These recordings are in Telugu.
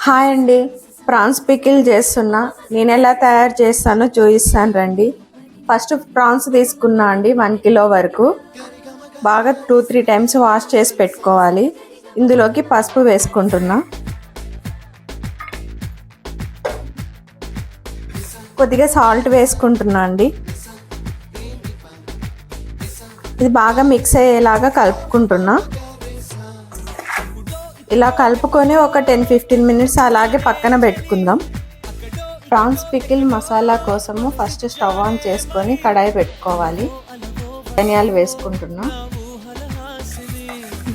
హాయ్ అండి, ప్రాన్స్ పికిల్ చేస్తున్నా. నేను ఎలా తయారు చేస్తానో చూపిస్తాను రండి. ఫస్ట్ ప్రాన్స్ తీసుకున్నా అండి 1 కిలో వరకు. బాగా 2-3 టైమ్స్ వాష్ చేసి పెట్టుకోవాలి. ఇందులోకి పసుపు వేసుకుంటున్నా, కొద్దిగా సాల్ట్ వేసుకుంటున్నా అండి. ఇది బాగా మిక్స్ అయ్యేలాగా కలుపుకుంటున్నా. ఇలా కలుపుకొని ఒక 10-15 మినిట్స్ అలాగే పక్కన పెట్టుకుందాం. ప్రాన్స్ పికిల్ మసాలా కోసము ఫస్ట్ స్టవ్ ఆన్ చేసుకొని కడాయి పెట్టుకోవాలి. ధనియాలు వేసుకుంటున్నా.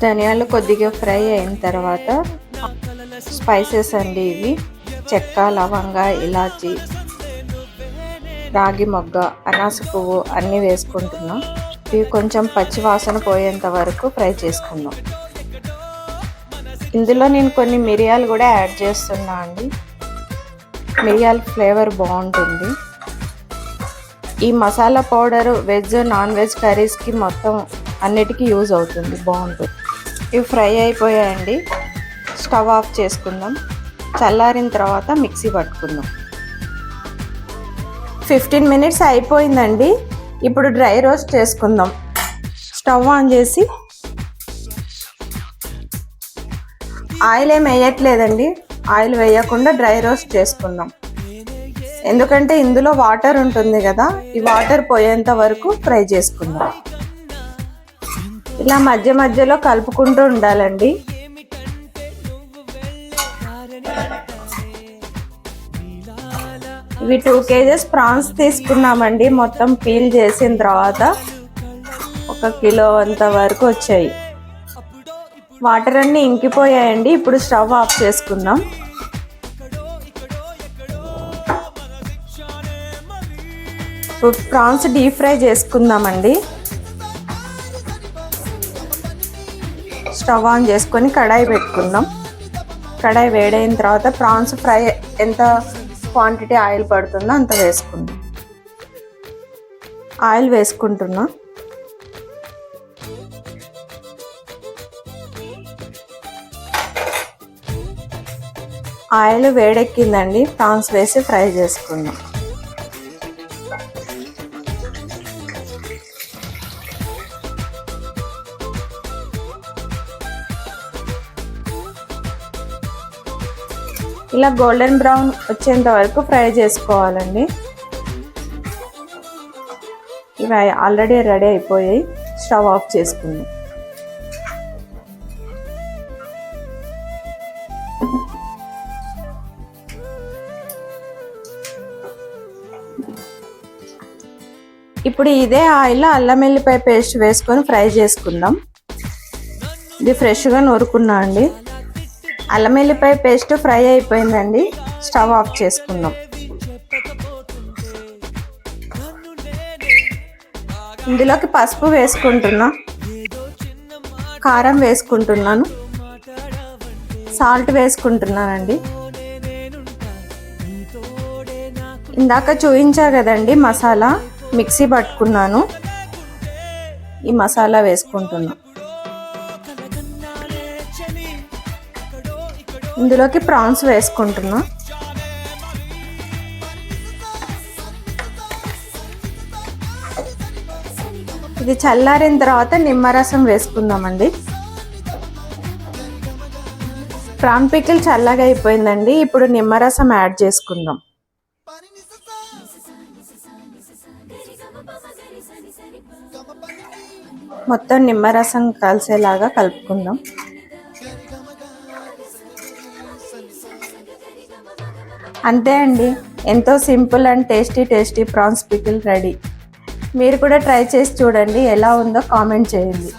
ధనియాలు కొద్దిగా ఫ్రై అయిన తర్వాత స్పైసెస్ అండి ఇవి: చెక్క, లవంగ, ఇలాచి, రాగి మొగ్గ, అనాస పువ్వు అన్నీ వేసుకుంటున్నాం. ఇవి కొంచెం పచ్చి వాసన పోయేంత వరకు ఫ్రై చేసుకుందాం. ఇందులో నేను కొన్ని మిరియాలు కూడా యాడ్ చేస్తున్నా అండి. మిరియాల ఫ్లేవర్ బాగుంటుంది. ఈ masala powder veg, non veg కర్రీస్కి మొత్తం అన్నిటికీ యూజ్ అవుతుంది, బాగుంటుంది. ఇవి ఫ్రై అయిపోయాయండి. స్టవ్ ఆఫ్ చేసుకుందాం. చల్లారిన తర్వాత మిక్సీ పట్టుకుందాం. 15 మినిట్స్ అయిపోయిందండి. ఇప్పుడు డ్రై రోస్ట్ చేసుకుందాం. స్టవ్ ఆన్ చేసి ఆయిల్ ఏం వేయట్లేదండి. ఆయిల్ వేయకుండా డ్రై రోస్ట్ చేసుకుందాం. ఎందుకంటే ఇందులో వాటర్ ఉంటుంది కదా, ఈ వాటర్ పోయేంత వరకు ఫ్రై చేసుకుందాం. ఇలా మధ్య మధ్యలో కలుపుకుంటూ ఉండాలండి. ఇవి 2 kgs ప్రాన్స్ తీసుకున్నామండి. మొత్తం పీల్ చేసిన తర్వాత 1 కిలో అంత వరకు వచ్చాయి. వాటర్ అన్నీ ఇంకిపోయాయండి. ఇప్పుడు స్టవ్ ఆఫ్ చేసుకుందాం. ఇప్పుడు ప్రాన్స్ డీప్ ఫ్రై చేసుకుందామండి. స్టవ్ ఆన్ చేసుకొని కడాయి పెట్టుకుందాం. కడాయి వేడైన తర్వాత ప్రాన్స్ ఫ్రై ఎంత క్వాంటిటీ ఆయిల్ పడుతుందో అంత వేసుకుందాం. ఆయిల్ వేసుకుంటున్నా. ఆయిల్ వేడెక్కిందండి. ప్రాన్స్ వేసి ఫ్రై చేసుకుందాం. ఇలా గోల్డెన్ బ్రౌన్ వచ్చేంత వరకు ఫ్రై చేసుకోవాలండి. ఇవి ఆల్రెడీ రెడీ అయిపోయాయి. స్టవ్ ఆఫ్ చేసుకుందాం. ఇప్పుడు ఇదే ఆయిల్లో అల్లం వెల్లిపాయ పేస్ట్ వేసుకొని ఫ్రై చేసుకుందాం. ఇది ఫ్రెష్గా నూరుకున్నా అండి. అల్లం వెల్లిపాయ పేస్ట్ ఫ్రై అయిపోయిందండి. స్టవ్ ఆఫ్ చేసుకుందాం. ఇందులోకి పసుపు వేసుకుంటున్నా, కారం వేసుకుంటున్నాను, సాల్ట్ వేసుకుంటున్నానండి. ఇందాక చూపించా కదండి మసాలా, మిక్సీ పట్టుకున్నాను. ఈ మసాలా వేసుకుంటున్నా. ఇందులోకి ప్రాన్స్ వేసుకుంటున్నా. ఇది చల్లారిన తర్వాత నిమ్మరసం వేసుకుందామండి. ప్రాన్ పికిల్ చల్లగా అయిపోయిందండి. ఇప్పుడు నిమ్మరసం యాడ్ చేసుకుందాం. మొత్తం నిమ్మరసం కలిసేలాగా కలుపుకుందాం. అంతే అండి, ఎంతో simple and tasty prawns pickle ready. మీరు కూడా ట్రై చేసి చూడండి. ఎలా ఉందో కామెంట్ చేయండి.